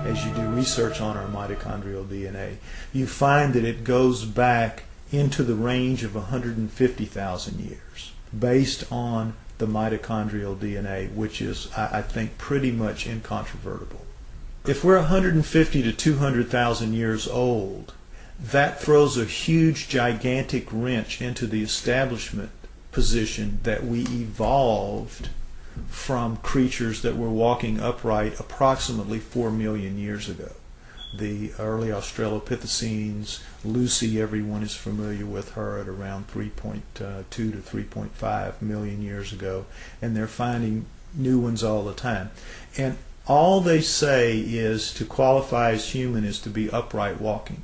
as you do research on our mitochondrial DNA, you find that it goes back into the range of 150,000 years based on the mitochondrial DNA, which is, I think, pretty much incontrovertible. If we're 150 to 200,000 years old, that throws a huge, gigantic wrench into the establishment position that we evolved from creatures that were walking upright approximately 4 million years ago. The early Australopithecines, Lucy, everyone is familiar with her, at around 3.2 to 3.5 million years ago, and they're finding new ones all the time. And all they say is to qualify as human is to be upright walking.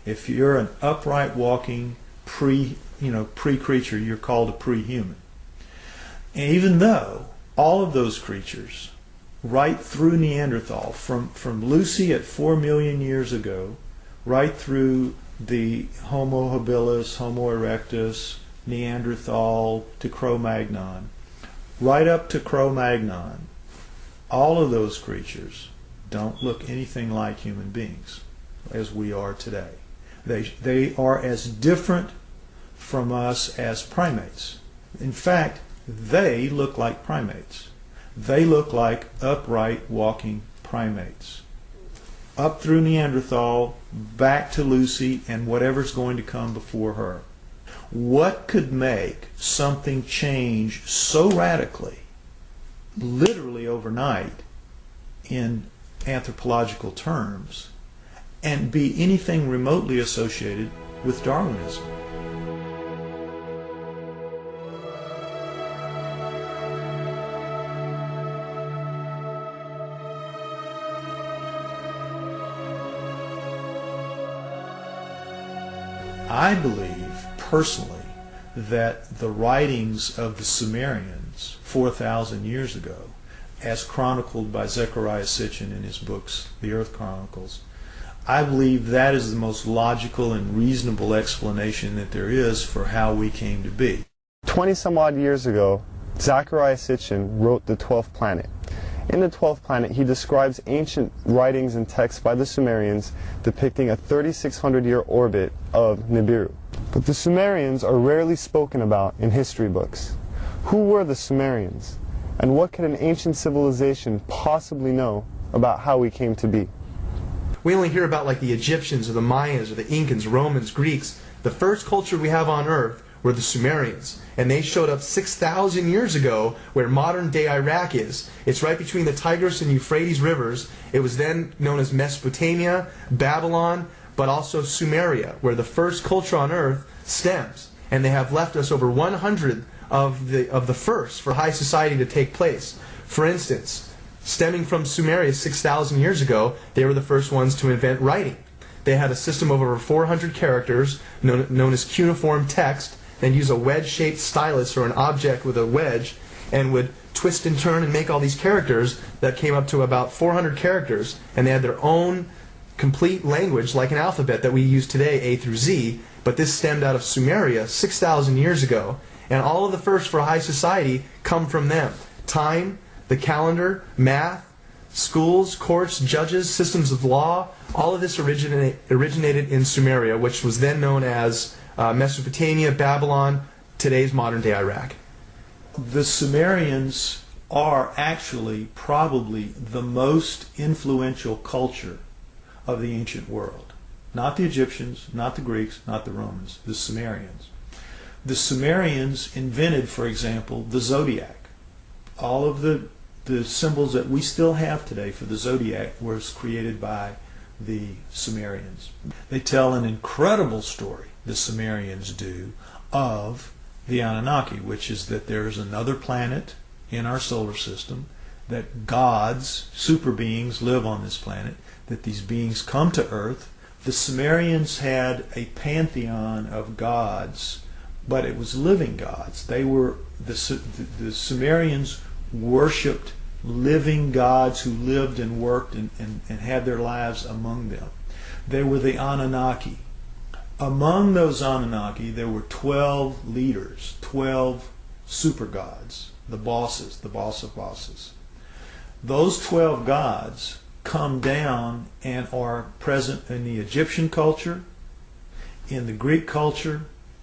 If you're an upright walking pre-creature, you're called a pre-human. And even though all of those creatures, right through Neanderthal, from Lucy at 4 million years ago, right through the Homo habilis, Homo erectus, Neanderthal to Cro-Magnon, right up to Cro-Magnon, all of those creatures don't look anything like human beings as we are today. They are as different from us as primates. In fact, they look like primates. They look like upright walking primates. Up through Neanderthal, back to Lucy, and whatever's going to come before her. What could make something change so radically, literally overnight, in anthropological terms, and be anything remotely associated with Darwinism? I believe, personally, that the writings of the Sumerians 4,000 years ago, as chronicled by Zechariah Sitchin in his books, The Earth Chronicles, I believe that is the most logical and reasonable explanation that there is for how we came to be. 20 some odd years ago, Zechariah Sitchin wrote The 12th Planet. In The 12th Planet, he describes ancient writings and texts by the Sumerians depicting a 3,600-year orbit of Nibiru. But the Sumerians are rarely spoken about in history books. Who were the Sumerians? And what could an ancient civilization possibly know about how we came to be? We only hear about like the Egyptians or the Mayans or the Incans, Romans, Greeks. The first culture we have on Earth were the Sumerians. And they showed up 6,000 years ago where modern-day Iraq is. It's right between the Tigris and Euphrates rivers. It was then known as Mesopotamia, Babylon, but also Sumeria, where the first culture on Earth stems. And they have left us over 100 of the first for high society to take place. For instance, stemming from Sumeria 6,000 years ago, they were the first ones to invent writing. They had a system of over 400 characters known as cuneiform text. They'd use a wedge-shaped stylus or an object with a wedge and would twist and turn and make all these characters that came up to about 400 characters. And they had their own complete language, like an alphabet that we use today, A through Z. But this stemmed out of Sumeria 6,000 years ago. And all of the first for high society come from them. Time, the calendar, math, schools, courts, judges, systems of law, all of this originated in Sumeria, which was then known as Mesopotamia, Babylon, today's modern-day Iraq. The Sumerians are actually probably the most influential culture of the ancient world. Not the Egyptians, not the Greeks, not the Romans, the Sumerians. The Sumerians invented, for example, the zodiac. All of the symbols that we still have today for the zodiac was created by the Sumerians. They tell an incredible story, the Sumerians do, of the Anunnaki, which is that there is another planet in our solar system, that gods, super beings, live on this planet, that these beings come to Earth. The Sumerians had a pantheon of gods, but it was living gods. They were the Sumerians worshipped living gods who lived and worked and had their lives among them. They were the Anunnaki. Among those Anunnaki, there were 12 leaders, 12 super gods, the bosses, the boss of bosses. Those 12 gods come down and are present in the Egyptian culture, in the Greek culture,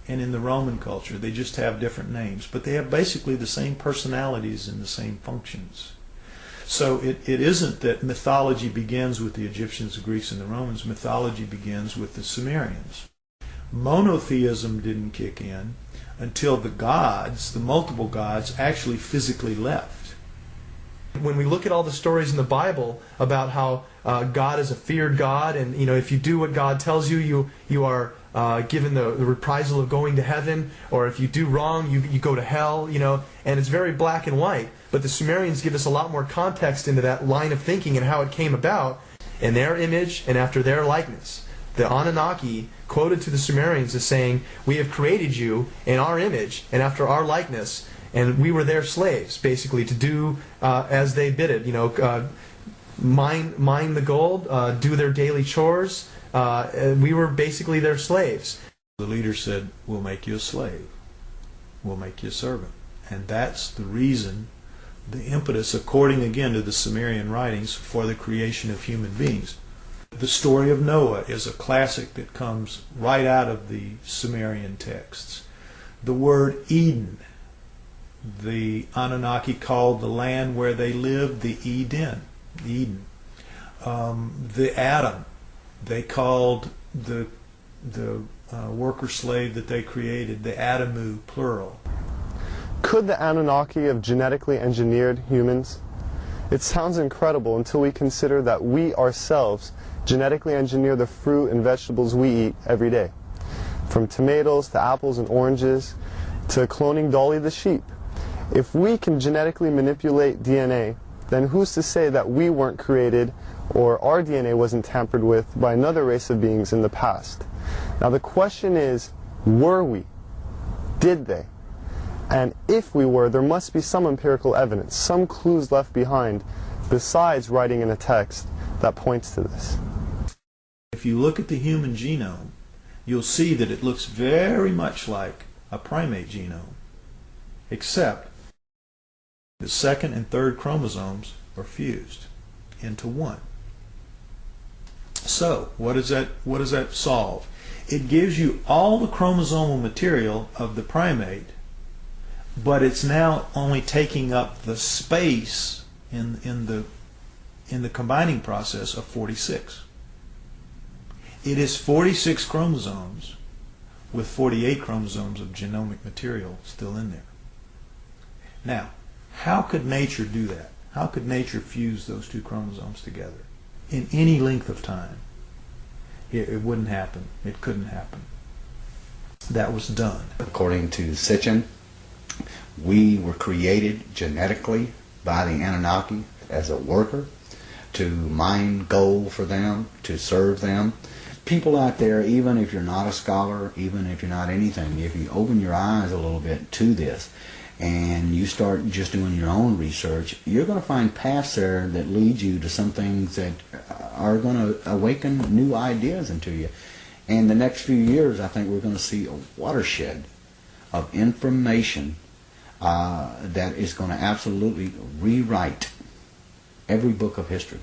and in the Roman culture. They just have different names, but they have basically the same personalities and the same functions. So it isn't that mythology begins with the Egyptians, the Greeks, and the Romans. Mythology begins with the Sumerians. Monotheism didn't kick in until the gods, the multiple gods, actually physically left. When we look at all the stories in the Bible about how God is a feared God, and if you do what God tells you, you are given the reprisal of going to heaven, or if you do wrong, you go to hell, and it's very black and white. But the Sumerians give us a lot more context into that line of thinking and how it came about in their image and after their likeness. The Anunnaki, quoted to the Sumerians, as saying, "We have created you in our image and after our likeness, and we were their slaves," basically, to do as they bid it. Mine the gold, do their daily chores. We were basically their slaves. The leader said, "We'll make you a slave. We'll make you a servant." And that's the reason, the impetus, according again to the Sumerian writings, for the creation of human beings. The story of Noah is a classic that comes right out of the Sumerian texts. The word Eden, the Anunnaki called the land where they lived the Eden. The Adam, they called the worker slave that they created the Adamu, plural. Could the Anunnaki have genetically engineered humans? It sounds incredible until we consider that we ourselves genetically engineer the fruit and vegetables we eat every day. From tomatoes to apples and oranges to cloning Dolly the sheep. If we can genetically manipulate DNA, then who's to say that we weren't created or our DNA wasn't tampered with by another race of beings in the past? Now the question is, were we? Did they? And if we were, there must be some empirical evidence, some clues left behind, besides writing in a text that points to this. If you look at the human genome, you'll see that it looks very much like a primate genome, except the second and third chromosomes are fused into one. So, what does that solve? It gives you all the chromosomal material of the primate, but it's now only taking up the space in the combining process of 46. It is 46 chromosomes with 48 chromosomes of genomic material still in there. Now, how could nature do that? How could nature fuse those two chromosomes together in any length of time? It wouldn't happen. It couldn't happen. That was done. According to Sitchin, we were created genetically by the Anunnaki as a worker, to mine gold for them, to serve them. People out there, even if you're not a scholar, even if you're not anything, if you open your eyes a little bit to this and you start just doing your own research, you're going to find paths there that lead you to some things that are going to awaken new ideas into you. In the next few years, I think we're going to see a watershed of information that is going to absolutely rewrite every book of history.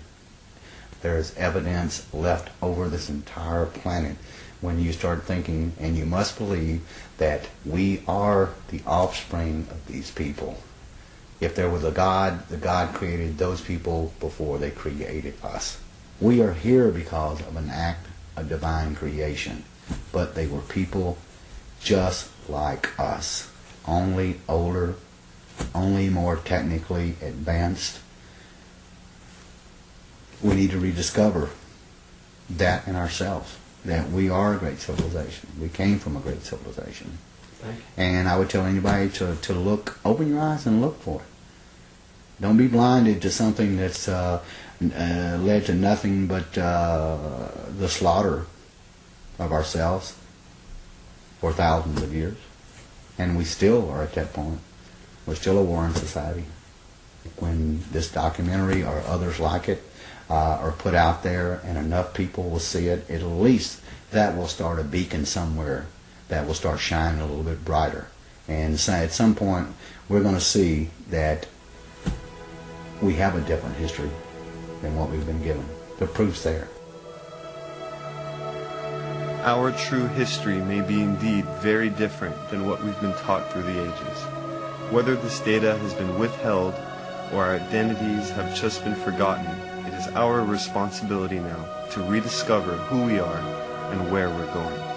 There is evidence left over this entire planet when you start thinking, and you must believe, that we are the offspring of these people. If there was a God, the God created those people before they created us. We are here because of an act of divine creation, but they were people just like us, only older, only more technically advanced. We need to rediscover that in ourselves, that we are a great civilization. We came from a great civilization. And I would tell anybody to look, open your eyes and look for it. Don't be blinded to something that's led to nothing but the slaughter of ourselves for thousands of years. And we still are at that point. We're still a warring society. When this documentary or others like it are put out there and enough people will see it, at least that will start a beacon somewhere that will start shining a little bit brighter. And so at some point we're going to see that we have a different history than what we've been given. The proof's there. Our true history may be indeed very different than what we've been taught through the ages. Whether this data has been withheld or our identities have just been forgotten, it is our responsibility now to rediscover who we are and where we're going.